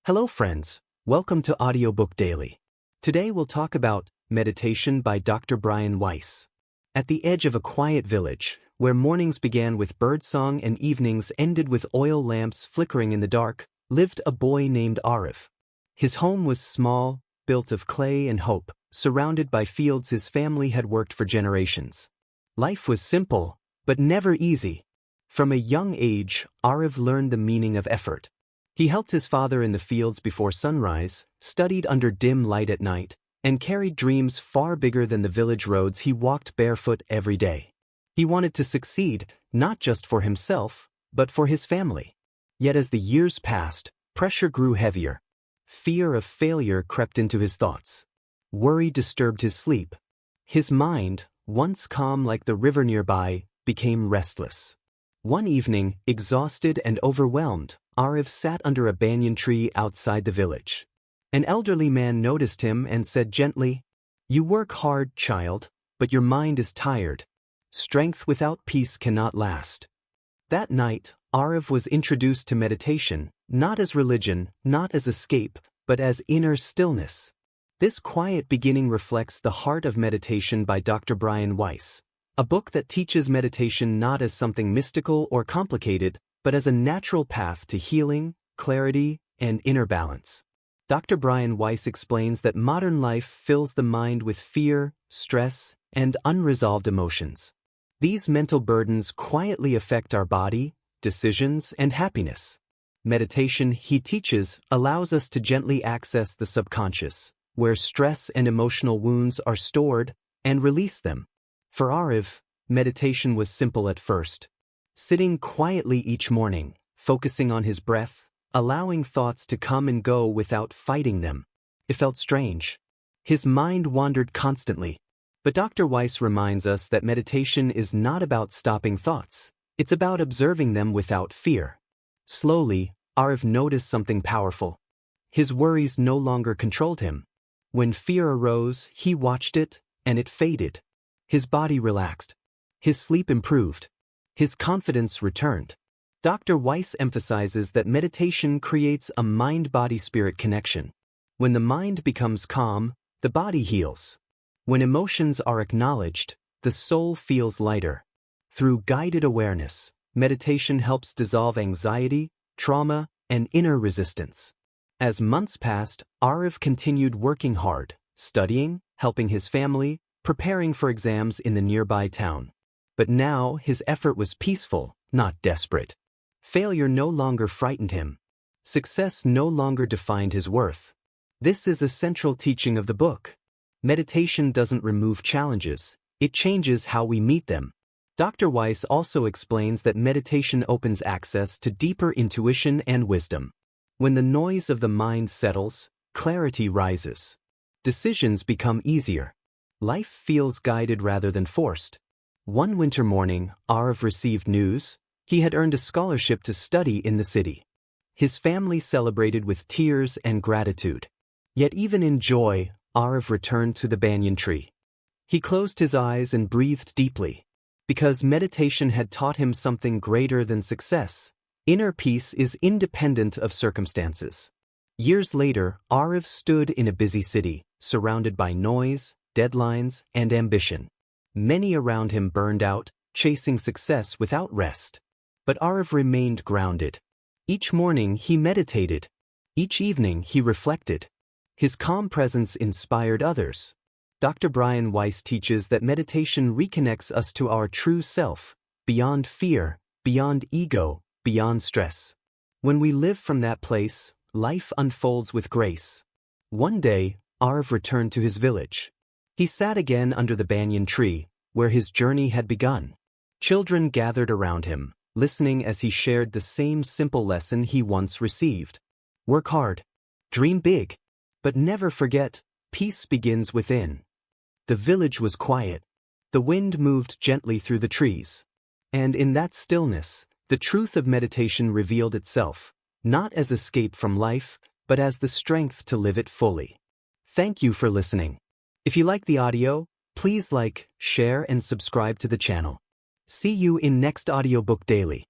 Hello friends, welcome to Audiobook Daily. Today we'll talk about Meditation by Dr. Brian Weiss. At the edge of a quiet village, where mornings began with birdsong and evenings ended with oil lamps flickering in the dark, lived a boy named Arif. His home was small, built of clay and hope, surrounded by fields his family had worked for generations. Life was simple, but never easy. From a young age, Arif learned the meaning of effort. He helped his father in the fields before sunrise, studied under dim light at night, and carried dreams far bigger than the village roads he walked barefoot every day. He wanted to succeed, not just for himself, but for his family. Yet as the years passed, pressure grew heavier. Fear of failure crept into his thoughts. Worry disturbed his sleep. His mind, once calm like the river nearby, became restless. One evening, exhausted and overwhelmed, Arif sat under a banyan tree outside the village. An elderly man noticed him and said gently, "You work hard, child, but your mind is tired. Strength without peace cannot last." That night, Arif was introduced to meditation, not as religion, not as escape, but as inner stillness. This quiet beginning reflects the heart of meditation by Dr. Brian Weiss, a book that teaches meditation not as something mystical or complicated, but as a natural path to healing, clarity, and inner balance. Dr. Brian Weiss explains that modern life fills the mind with fear, stress, and unresolved emotions. These mental burdens quietly affect our body, decisions, and happiness. Meditation, he teaches, allows us to gently access the subconscious, where stress and emotional wounds are stored, and release them. For Arif, meditation was simple at first. Sitting quietly each morning, focusing on his breath, allowing thoughts to come and go without fighting them. It felt strange. His mind wandered constantly. But Dr. Weiss reminds us that meditation is not about stopping thoughts. It's about observing them without fear. Slowly, Arif noticed something powerful. His worries no longer controlled him. When fear arose, he watched it, and it faded. His body relaxed. His sleep improved. His confidence returned. Dr. Weiss emphasizes that meditation creates a mind-body-spirit connection. When the mind becomes calm, the body heals. When emotions are acknowledged, the soul feels lighter. Through guided awareness, meditation helps dissolve anxiety, trauma, and inner resistance. As months passed, Arif continued working hard, studying, helping his family, preparing for exams in the nearby town. But now his effort was peaceful, not desperate. Failure no longer frightened him. Success no longer defined his worth. This is a central teaching of the book. Meditation doesn't remove challenges, it changes how we meet them. Dr. Weiss also explains that meditation opens access to deeper intuition and wisdom. When the noise of the mind settles, clarity rises. Decisions become easier. Life feels guided rather than forced. One winter morning, Arif received news. He had earned a scholarship to study in the city. His family celebrated with tears and gratitude. Yet even in joy, Arif returned to the banyan tree. He closed his eyes and breathed deeply. Because meditation had taught him something greater than success. Inner peace is independent of circumstances. Years later, Arif stood in a busy city, surrounded by noise, deadlines, and ambition. Many around him burned out, chasing success without rest. But Arif remained grounded. Each morning he meditated. Each evening he reflected. His calm presence inspired others. Dr. Brian Weiss teaches that meditation reconnects us to our true self, beyond fear, beyond ego, beyond stress. When we live from that place, life unfolds with grace. One day, Arif returned to his village. He sat again under the banyan tree, where his journey had begun. Children gathered around him, listening as he shared the same simple lesson he once received. Work hard, dream big, but never forget, peace begins within. The village was quiet. The wind moved gently through the trees. And in that stillness, the truth of meditation revealed itself, not as escape from life, but as the strength to live it fully. Thank you for listening. If you like the audio, please like, share, and subscribe to the channel. See you in next Audiobook Daily.